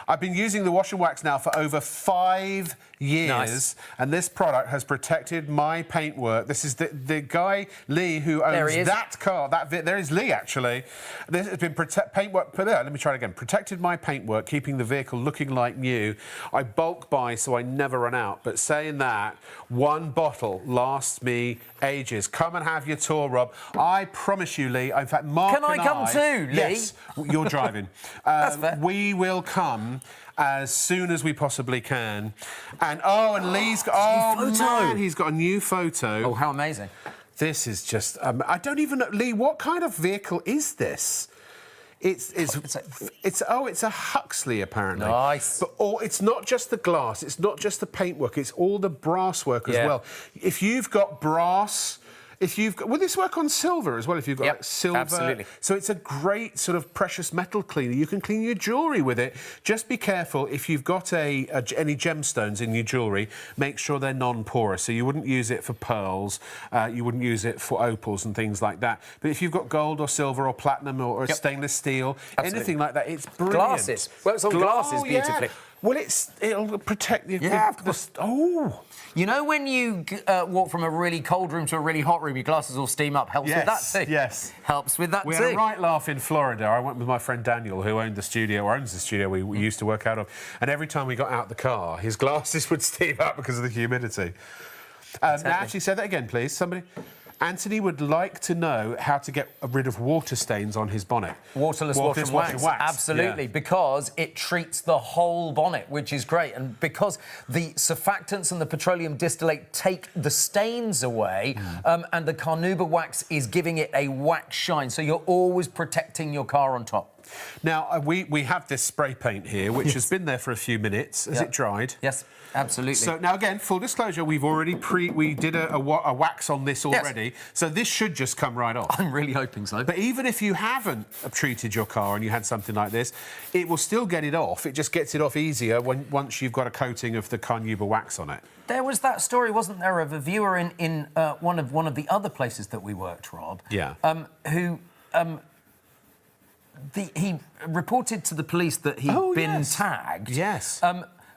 I've been using the wash and wax now for over 5 years, and this product has protected my paintwork. This is the guy, Lee, who owns that car. There is Lee, actually. This has been paintwork. Let me try it again. Protected my paintwork, keeping the vehicle looking like new. I bulk buy so I never run out. But saying that, one bottle lasts me ages. Come and have your tour, Rob. I promise you, Lee. In fact, Mark Can I come too, Lee? Yes, you're driving. That's fair. We will come as soon as we possibly can. And Lee's got man, he's got a new photo. Oh, how amazing! This is just I don't even know, Lee. What kind of vehicle is this? It's a Huxley, apparently. Nice. But it's not just the glass, it's not just the paintwork, it's all the brass work as well. If you've got brass, will this work on silver as well? If you've got like silver, absolutely. So it's a great sort of precious metal cleaner. You can clean your jewellery with it. Just be careful if you've got any gemstones in your jewellery. Make sure they're non-porous. So you wouldn't use it for pearls. You wouldn't use it for opals and things like that. But if you've got gold or silver or platinum or stainless steel, anything like that, it's brilliant. Glasses. Works on glasses beautifully. Well, it'll protect you. Yeah, of course. You know when you walk from a really cold room to a really hot room, your glasses all steam up. Helps with that too. Yes. Helps with that too. We had a right laugh in Florida. I went with my friend Daniel, who owns the studio we used to work out of. And every time we got out the car, his glasses would steam up because of the humidity. Now, actually, say that again, please. Somebody... Anthony would like to know how to get rid of water stains on his bonnet. Waterless wash and wax. Absolutely, because it treats the whole bonnet, which is great. And because the surfactants and the petroleum distillate take the stains away, and the carnauba wax is giving it a wax shine. So you're always protecting your car on top. Now, we have this spray paint here, which has been there for a few minutes. Has it dried? Yes, absolutely. So, now, again, full disclosure, we've already we did a wax on this already, so this should just come right off. I'm really hoping so. But even if you haven't treated your car and you had something like this, it will still get it off. It just gets it off easier once you've got a coating of the carnauba wax on it. There was that story, wasn't there, of a viewer in one of the other places that we worked, Rob? Yeah. Who... he reported to the police that he'd been tagged. Yes.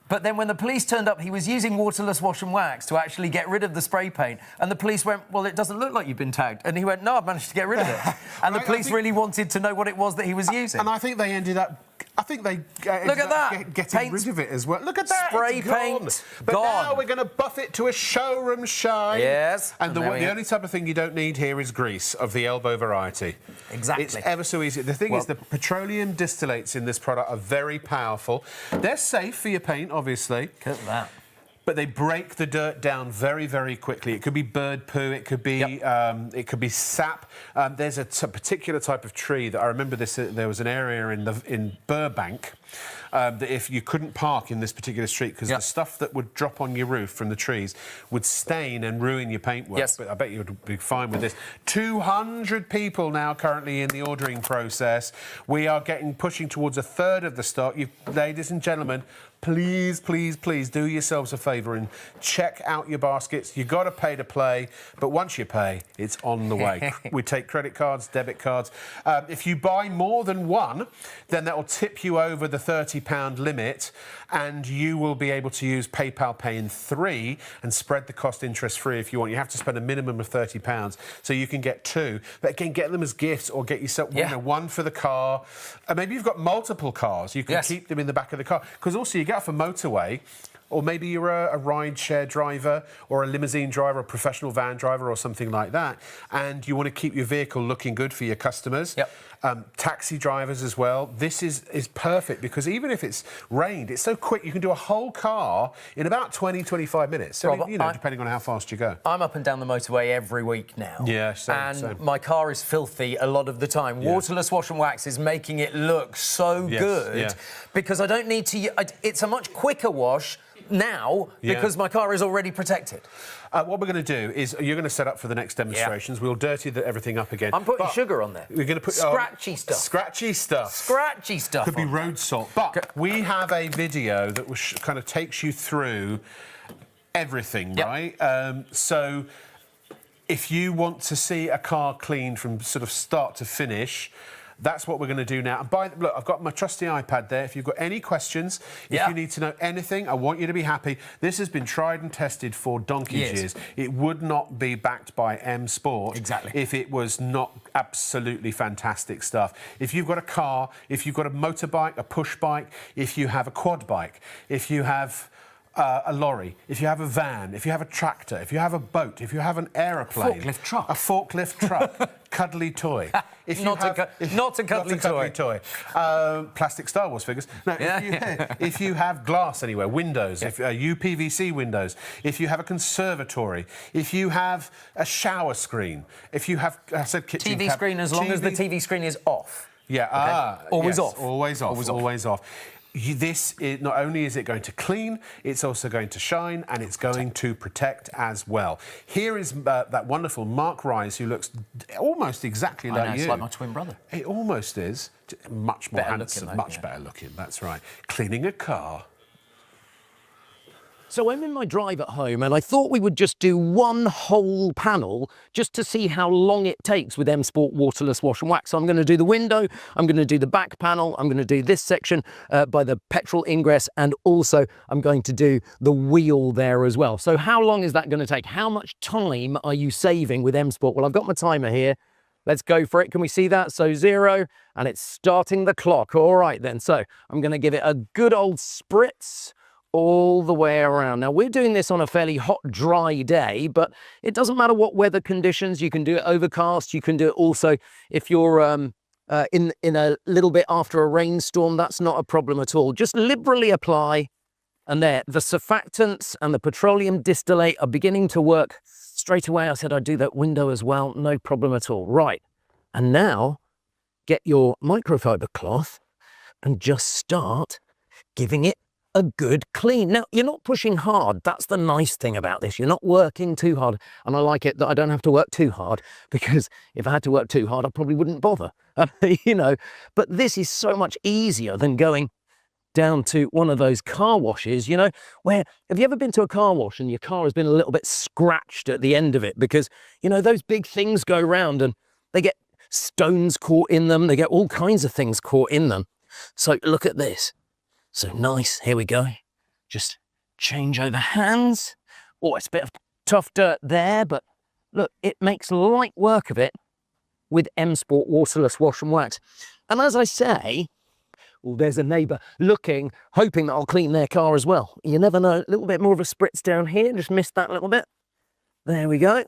But then when the police turned up, he was using waterless wash and wax to actually get rid of the spray paint. And the police went, well, it doesn't look like you've been tagged. And he went, no, I've managed to get rid of it. And the police really wanted to know what it was that he was using. And I think they ended up... getting rid of it as well. Look at that. Spray paint But gone. now we're going to buff it to a showroom shine. Yes. And the only type of thing you don't need here is grease of the elbow variety. Exactly. It's ever so easy. The thing is, the petroleum distillates in this product are very powerful. They're safe for your paint, obviously. Look at that. But they break the dirt down very, very quickly. It could be bird poo. It could be sap. There's a particular type of tree that I remember. There was an area in Burbank that if you couldn't park in this particular street because the stuff that would drop on your roof from the trees would stain and ruin your paintwork. Yes. But I bet you would be fine with this. 200 people now currently in the ordering process. We are pushing towards a third of the stock. Ladies and gentlemen, please, please, please do yourselves a favour and check out your baskets. You've got to pay to play, but once you pay, it's on the way. We take credit cards, debit cards. If you buy more than one, then that will tip you over the £30 limit, and you will be able to use PayPal Pay in 3 and spread the cost interest-free if you want. You have to spend a minimum of £30, so you can get 2. But again, get them as gifts or get yourself one for the car. And maybe you've got multiple cars. You can keep them in the back of the car. Because also you get off a motorway, or maybe you're a ride-share driver or a limousine driver, a professional van driver or something like that, and you want to keep your vehicle looking good for your customers. Taxi drivers as well. This is perfect because even if it's rained, it's so quick. You can do a whole car in about 20, 25 minutes. So, Rob, depending on how fast you go. I'm up and down the motorway every week now. Yeah, same. And my car is filthy a lot of the time. Waterless wash and wax is making it look so good because I don't need to... It's a much quicker wash now because my car is already protected. What we're going to do is you're going to set up for the next demonstrations. We'll dirty everything up again. I'm putting sugar on there. We're going to put scratchy stuff. Scratchy stuff. Scratchy stuff. Could be road salt. But we have a video that kind of takes you through everything, right? So if you want to see a car cleaned from sort of start to finish, That's what we're going to do now. And look, I've got my trusty iPad there. If you've got any questions, if you need to know anything, I want you to be happy. This has been tried and tested for donkey's years. It would not be backed by M Sport if it was not absolutely fantastic stuff. If you've got a car, if you've got a motorbike, a push bike, if you have a quad bike, if you have a lorry, if you have a van, if you have a tractor, if you have a boat, if you have an aeroplane, a forklift truck, cuddly toy. If not a cuddly toy. Plastic Star Wars figures. No, if you have glass anywhere, windows, if UPVC windows, if you have a conservatory, if you have a shower screen, if you have, I said kitchen TV screen, as long as the TV screen is off. Always off. Always off. This is not only is it going to clean, it's also going to shine, and it's going to protect as well. Here is that wonderful Mark Rise, who looks almost exactly like you. It's like my twin brother. It almost is. Much more handsome, much better looking. That's right. Cleaning a car. So I'm in my drive at home and I thought we would just do one whole panel just to see how long it takes with M Sport Waterless Wash and Wax. So I'm going to do the window, I'm going to do the back panel, I'm going to do this section by the petrol ingress, and also I'm going to do the wheel there as well. So how long is that going to take? How much time are you saving with M Sport? Well, I've got my timer here. Let's go for it. Can we see that? So 0, and it's starting the clock. All right then. So I'm going to give it a good old spritz all the way around. Now, we're doing this on a fairly hot, dry day, but it doesn't matter what weather conditions. You can do it overcast. You can do it also if you're in a little bit after a rainstorm. That's not a problem at all. Just liberally apply, and there, the surfactants and the petroleum distillate are beginning to work straight away. I said I'd do that window as well. No problem at all. Right, and now get your microfiber cloth and just start giving it a good clean. Now, you're not pushing hard. That's the nice thing about this. You're not working too hard. And I like it that I don't have to work too hard, because if I had to work too hard, I probably wouldn't bother, you know. But this is so much easier than going down to one of those car washes, you know, where, have you ever been to a car wash and your car has been a little bit scratched at the end of it? Because, you know, those big things go round and they get stones caught in them. They get all kinds of things caught in them. So look at this. So nice, here we go. Just change over hands. Oh, it's a bit of tough dirt there, but look, it makes light work of it with M Sport Waterless Wash and Wax. And as I say, oh, there's a neighbour looking, hoping that I'll clean their car as well. You never know, a little bit more of a spritz down here, just missed that little bit. There we go.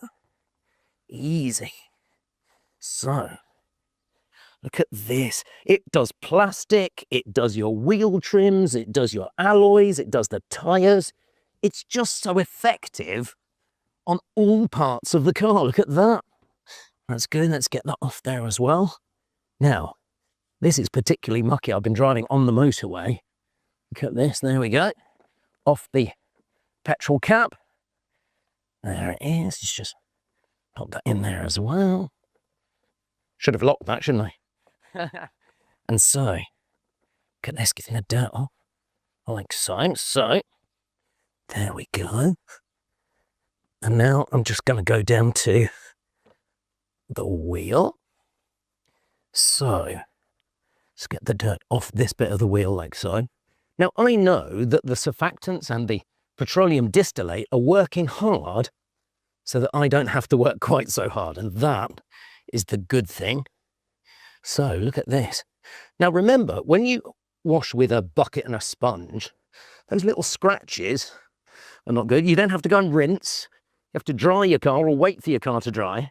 Easy. So, look at this. It does plastic, it does your wheel trims, it does your alloys, it does the tyres. It's just so effective on all parts of the car. Look at that. That's good. Let's get that off there as well. Now, this is particularly mucky. I've been driving on the motorway. Look at this. There we go. Off the petrol cap. There it is. Let's just pop that in there as well. Should have locked that, shouldn't I? And so, look at this, getting the dirt off, like so. So, there we go. And now I'm just going to go down to the wheel. So, let's get the dirt off this bit of the wheel like so. Now, I know that the surfactants and the petroleum distillate are working hard so that I don't have to work quite so hard. And that is the good thing. So look at this. Now remember, when you wash with a bucket and a sponge, those little scratches are not good. You don't have to go and rinse. You have to dry your car or wait for your car to dry.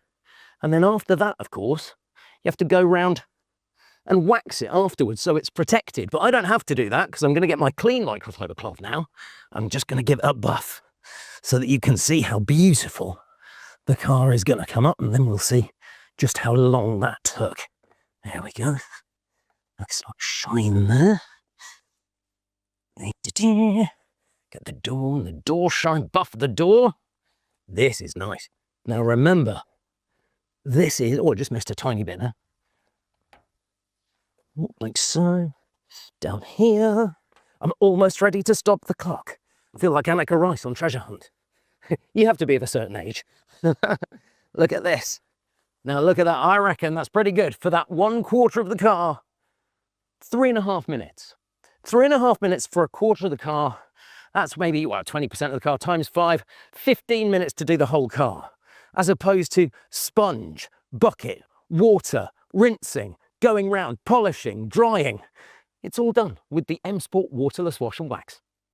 And then after that, of course, you have to go round and wax it afterwards so it's protected. But I don't have to do that because I'm going to get my clean microfiber cloth now. I'm just going to give it a buff so that you can see how beautiful the car is going to come up, and then we'll see just how long that took. There we go. Looks like shine there. Get the door shine, buff the door. This is nice. Now remember, this is, oh, I just missed a tiny bit there. Like so. Down here. I'm almost ready to stop the clock. I feel like Annika Rice on Treasure Hunt. You have to be of a certain age. Look at this. Now look at that, I reckon that's pretty good. For that 1/4 of the car, 3.5 minutes. 3.5 minutes for 1/4 of the car. That's maybe, well, 20% of the car times 5, 15 minutes to do the whole car. As opposed to sponge, bucket, water, rinsing, going round, polishing, drying. It's all done with the M Sport Waterless Wash and Wax.